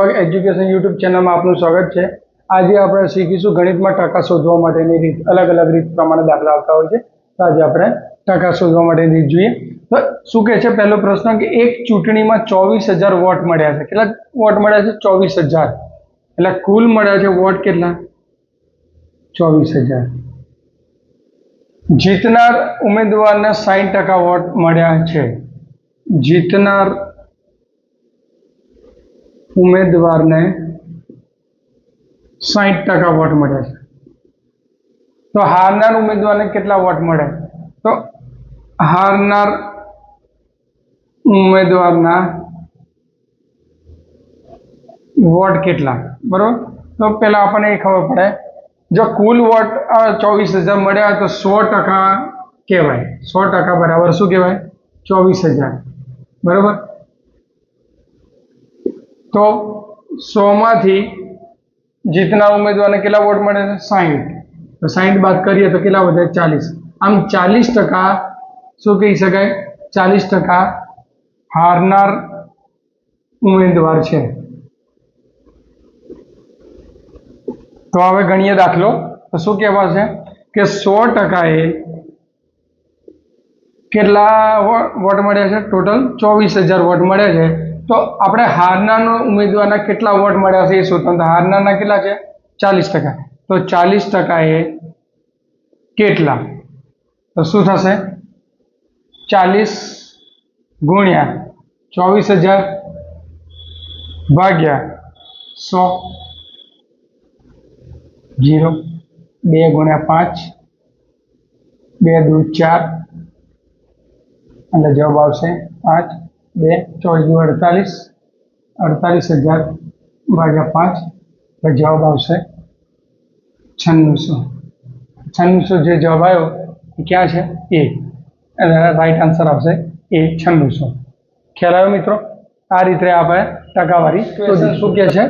વિભાગ education YouTube ચેનલમાં આપનું સ્વાગત છે। આજે આપણે શીખીશું ગણિતમાં ટકા શોધવા માટેની રીત। અલગ અલગ રીત પ્રમાણે દાખલા આવતા હોય છે, તો આજે આપણે ટકા શોધવા માટેની રીત જોઈએ। તો શું કહે છે પહેલો પ્રશ્ન કે એક ચૂંટણીમાં 24,000 વોટ મળ્યા છે। કેટલા વોટ મળ્યા છે? 24,000। એટલે કુલ મળ્યા છે વોટ કેટલા? 24,000। જીતનાર ઉમેદવારને 60% વોટ મળ્યા છે। જીતનાર ઉમેદવારને 60% વોટ મળ્યા છે। તો હારનાર ઉમેદવારને કેટલા વોટ મળે? તો હારનાર ઉમેદવારના વોટ કેટલા? બરોબર। તો પહેલા આપણને એ ખબર પડે, જો કુલ વોટ 24,000 મળ્યા તો 100% કહેવાય। 100% બરાબર શું કહેવાય? 24,000। બરોબર। તો 100 માંથી જીતનાર ઉમેદવારને કેટલા વોટ મળે છે? 60। તો 60 બાદ કરીએ તો કેટલા વધે? 40। આમ 40% શું કહી શકાય? 40% હારનાર ઉમેદવાર છે। તો હવે ગણીએ દાખલો। તો શું કહેવાશે કે 100% એ કેટલા વોટ મળ્યા છે? ટોટલ 24,000 વોટ મળ્યા છે। તો આપણે હારનારના ઉમેદવારના કેટલા વોટ મળ્યા છે એ શોધવાનું। તો હારનારના કેટલા છે? 40%। તો 40% એ કેટલા? તો શું થશે? 40 ગુણ્યા 24,000 ભાગ્યા 100। 0 2 ગુણ્યા 5 2 દુ 4 એટલે જવાબ આવશે 8 2 24 48। 48,000 ભાગ્યા 5 એટલે જવાબ આવશે 9600। 9600 જે જવાબ આવ્યો એ ક્યાં છે? એ એટલે રાઈટ આન્સર આવશે એ 9600। ખ્યાલ આવ્યો મિત્રો? આ રીતે આપણે ટકાવારી શું કહે છે?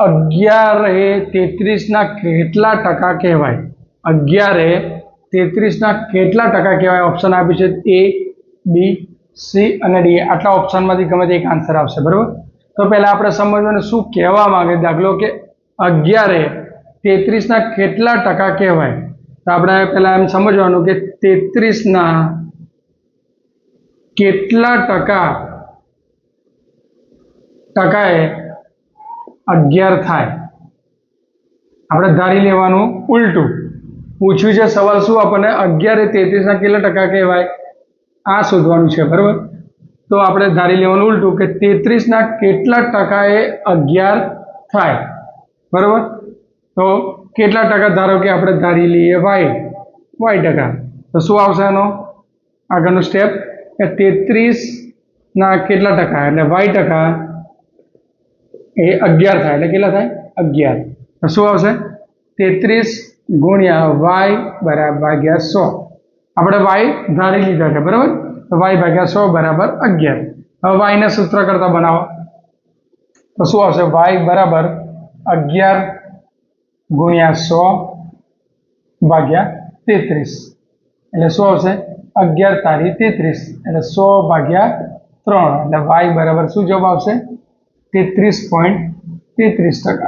11 એ 33 કેટલા ટકા કહેવાય? 11 એ 33 કેટલા ટકા કહેવાય? ઓપ્શન આપ્યું છે એ, બી, સી અને ડી। આટલા ઓપ્શનમાંથી ગમે તે એક આન્સર આવશે। બરોબર। તો પહેલા આપણે સમજવાનું શું કહેવા માંગે દાખલો કે 11 એ 33 કેટલા ટકા કહેવાય? તો આપણે પહેલા એમ સમજવાનું કે 33 કેટલા ટકા એ 11 થાય? આપણે ધારી લેવાનું ઉલટું। પૂછ્યું છે સવાલ શું આપણને? 11 એ 33 કેટલા ટકા કહેવાય? આ શોધવાનું છે। બરોબર। તો આપણે ધારી લેવાનું ઉલટું કે 33 કેટલા ટકા એ 11 થાય? બરોબર। તો કેટલા ટકા ધારો કે આપણે ધારી લઈએ વાય ટકા। તો શું આવશે એનો આગળનું સ્ટેપ કે 33 કેટલા ટકા એટલે વાય ટકા એ 11 થાય એટલે કેટલા થાય? 11। તો શું આવશે? 33 ગુણ્યા વાય બરાબર ભાગ્યા 100। આપણે વાય ધારી લીધા છે। બરાબર। તો વાય ભાગ્યા 100 બરાબર 11। હવે વાયને સૂત્ર કરતા બનાવો તો શું આવશે? વાય બરાબર 11 ગુણ્યા 100 ભાગ્યા 33 એટલે શું આવશે? 11 તારી 33 એટલે 100 ભાગ્યા 3 એટલે વાય બરાબર શું જવાબ આવશે? 33.33%।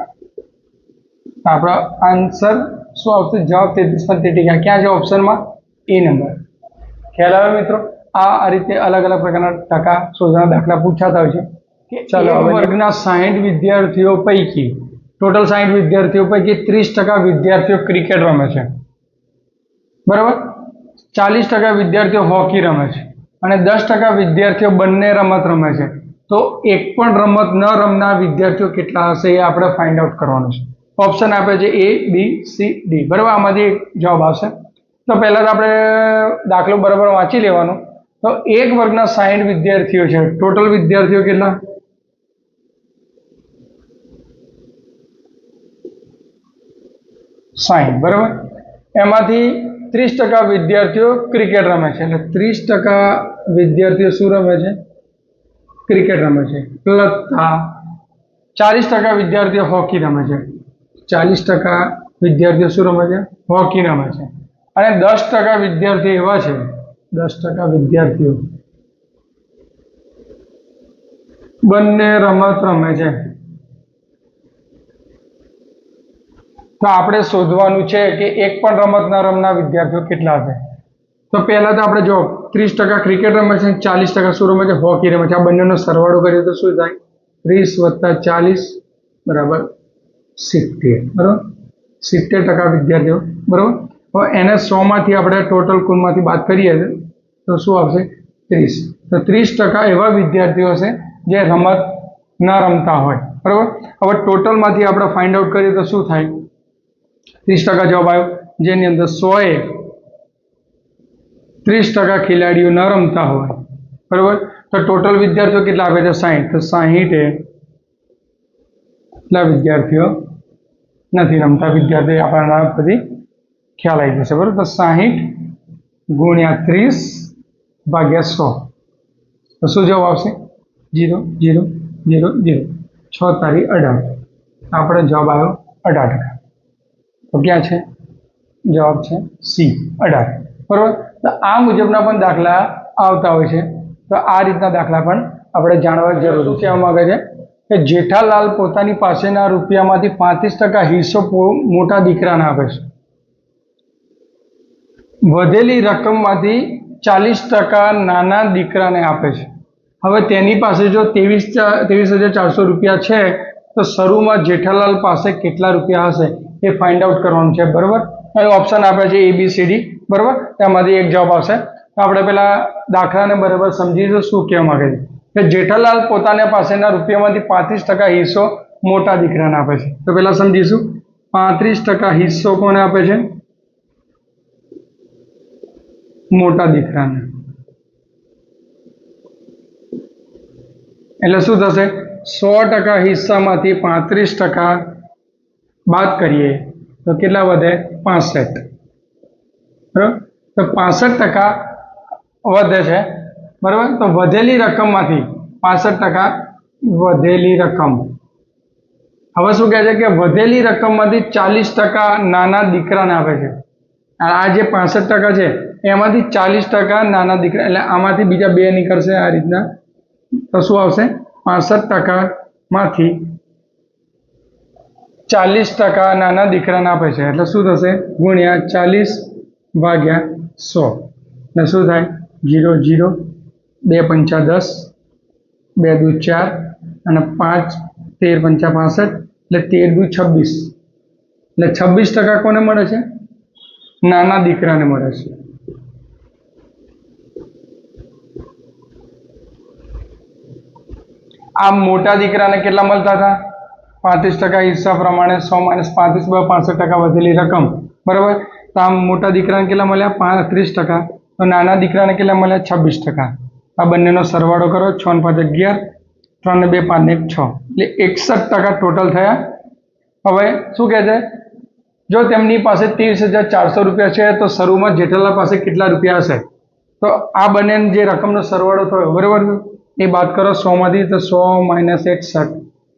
આપણો આન્સર શું આવશે? જવાબ 33.33%। ક્યાં છે ઓપ્શનમાં? એ નંબર। ખ્યાલ આવે મિત્રો? આ રીતે અલગ અલગ પ્રકારના ટકા શોધવાના દાખલા પૂછાતા હોય છે। ચાલો વર્ગના 60 વિદ્યાર્થીઓ પૈકી ટોટલ 60 વિદ્યાર્થીઓ પૈકી 30% વિદ્યાર્થીઓ ક્રિકેટ રમે છે। બરાબર। 40% વિદ્યાર્થીઓ હોકી રમે છે અને 10% વિદ્યાર્થીઓ બંને રમત રમે છે। તો એક પણ રમત ન રમનાર વિદ્યાર્થીઓ કેટલા હશે એ આપણે ફાઇન્ડ આઉટ કરવાનું છે। ઓપ્શન આપે છે એ, બી, સી, ડી। બરાબર। આમાંથી એક જવાબ આવશે। તો પહેલા તો આપણે દાખલો બરાબર વાંચી લેવાનો। તો એક વર્ગના 60 વિદ્યાર્થીઓ છે। ટોટલ વિદ્યાર્થીઓ કેટલા? 60। બરાબર। એમાંથી 30% વિદ્યાર્થીઓ ક્રિકેટ રમે છે એટલે 30% વિદ્યાર્થીઓ શું રમે છે? ક્રિકેટ રમે છે। પ્લસ 40% વિદ્યાર્થીઓ હોકી રમે છે। 40% વિદ્યાર્થીઓ શું રમે છે? હોકી રમે છે। અને 10% વિદ્યાર્થીઓ એવા છે, 10% વિદ્યાર્થીઓ બંને રમત રમે છે। તો આપણે શોધવાનું છે કે એક પણ રમત ન રમનાર વિદ્યાર્થીઓ કેટલા હશે. તો પહેલા તો આપણે જો 30% ક્રિકેટ રમે છે, 40% શું રમે છે, હોકી રમે છે. આ બંનેનો સરવાળો કરીએ તો શું થાય? 30 + 40 બરાબર 70. બરાબર, 70% વિદ્યાર્થીઓ. બરાબર, હવે એને 100 માંથી આપણે ટોટલ કુલમાંથી બાદ કરીએ તો શું આવશે? 30. તો 30% એવા વિદ્યાર્થીઓ હશે જે રમત ન રમતા હોય. બરાબર, હવે ટોટલમાંથી આપણે ફાઇન્ડ આઉટ કરીએ તો શું થાય? 30% જવાબ આવ્યો, જેની અંદર 100 એ 30% ખેલાડીઓ ન રમતા હોય. બરાબર, તો ટોટલ વિદ્યાર્થીઓ કેટલા આપે છે? 60. તો 60 એ કેટલા વિદ્યાર્થીઓ નથી રમતા? વિદ્યાર્થી આપણને બધી ખ્યાલ આવી જશે. બરાબર, તો 60 × 30 / 100. તો શું જવાબ આવશે? 0 0 0 0. 6 તારી 18. આપણે જવાબ આવ્યો 18%. તો ક્યાં છે જવાબ? છે સી, 18. બરાબર, તો આ મુજબના પણ દાખલા આવતા હોય છે. તો આ રીતના દાખલા પણ આપણે જાણવા જરૂર છે. કહેવા માંગે છે કે જેઠાલાલ પોતાની પાસેના રૂપિયામાંથી 35% હિસ્સો મોટા દીકરાને આપે છે. વધેલી રકમમાંથી 40% નાના દીકરાને આપે છે. હવે તેની પાસે જો 23,400 રૂપિયા છે, તો શરૂમાં જેઠાલાલ પાસે કેટલા રૂપિયા હશે એ ફાઇન્ડ આઉટ કરવાનું છે. બરાબર, અહીં ઓપ્શન આપે છે ABCD. બરાબર, તેમાંથી એક જવાબ આવશે. તો આપણે પેલા દાખલાને બરાબર સમજીશું શું કહેવા માંગે છે કે જેઠાલાલ પોતાના પાસેના રૂપિયામાંથી 35% હિસ્સો મોટા દીકરાને આપે છે. તો પેલા સમજીશું 35% હિસ્સો કોને આપે છે? મોટા દીકરાને. એટલે શું થશે? 100% હિસ્સામાંથી 35% બાદ કરીએ તો કેટલા વધે? 65. બરાબર, તો 65% વધે છે. બરાબર, તો વધેલી રકમમાંથી 65% વધેલી રકમ. હવે શું કહે છે કે વધેલી રકમમાંથી 40% નાના દીકરાને આપે છે. આ જે 65% છે એમાંથી 40% નાના દીકરા, એટલે આમાંથી બીજા બે નીકળશે આ રીતના. તો શું આવશે? 65% માંથી 40% નાના દીકરાને આપે છે. એટલે શું થશે? ગુણ્યા 40 / 100. એટલે શું થાય? 0 0, 2 × 5 = 10, 2 × 4 અને 5 13 × 5 = 65. એટલે 13 × 26. એટલે 26% કોને મળે છે? નાના દીકરાને મળે છે. આમ મોટા દીકરાને કેટલા મળતા હતા? 35% હિસ્સા પ્રમાણે 100 - 35 / 65% વધેલી રકમ. બરાબર, તો આમ મોટા દીકરાને કેટલા મળ્યા? 30%. તો નાના દીકરાને કેટલા મળ્યા? 26%. આ બંનેનો સરવાળો કરો. 6 × 5 = 11, 3 × 2 = 5 ને 1 6. એટલે 61% ટોટલ થયા. હવે શું કહે છે? જો તેમની પાસે 23,400 રૂપિયા છે, તો શરૂમાં જેઠાલાલ પાસે કેટલા રૂપિયા હશે? તો આ બંને જે રકમનો સરવાળો થયો, બરાબર, એ બાદ કરો 100 માંથી. તો 100 - 61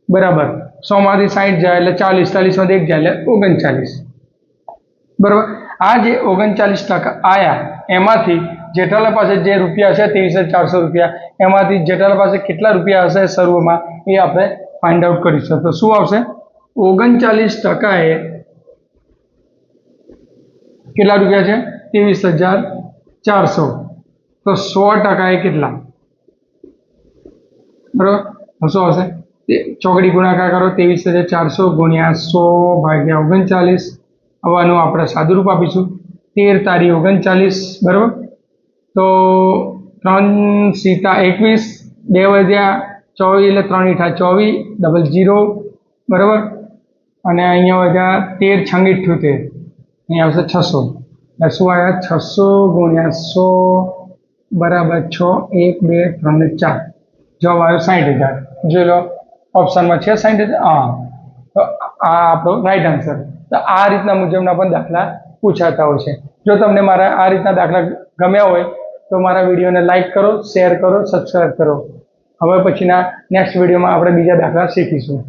બરાબર 100 માંથી 60 જાય એટલે 40, 40 માંથી 1 જાય એટલે 39. બરાબર, આ જે 39% આયા એમાંથી જેઠાલાલ પાસે જે રૂપિયા છે 23,400 રૂપિયા, એમાંથી જેઠાલાલ પાસે કેટલા રૂપિયા હશે શરૂમાં એ આપણે ફાઇન્ડ આઉટ કરીશું. તો શું આવશે? 39% એ કેટલા રૂપિયા છે? 23,400. તો 100% એ કેટલા? બરાબર, શું આવશે? ચોકડી ગુણાકાર કરો. 23,400 ગુણ્યા 100 ભાગ્યા 39. હવે આનું આપણે સાદુરૂપ આપીશું. 13 તારી 39. બરાબર, તો 3 સીતા 21, 2 વધ્યા 24 એટલે 3 ઈઠા 24, 00. બરાબર, અને અહીંયા વધ્યા 13 છંગ 78. અહીંયા આવશે 600. એટલે શું આવ્યા? 600 ગુણ્યા 100 બરાબર 6, 1 2 3 ને 4. જવાબ આવ્યો 60,000. જો લો ઓપ્શનમાં છે 60,000. હા, તો આ આપણો રાઈટ આન્સર. તો આ રીતના મુજબના પણ દાખલા પૂછાતા હોય છે. જો તમને મારા આ રીતના દાખલા ગમ્યા હોય તો મારા વિડીયોને લાઈક કરો, શેર કરો, સબસ્ક્રાઈબ કરો. હવે પછીના નેક્સ્ટ વિડીયોમાં આપણે બીજા દાખલા શીખીશું.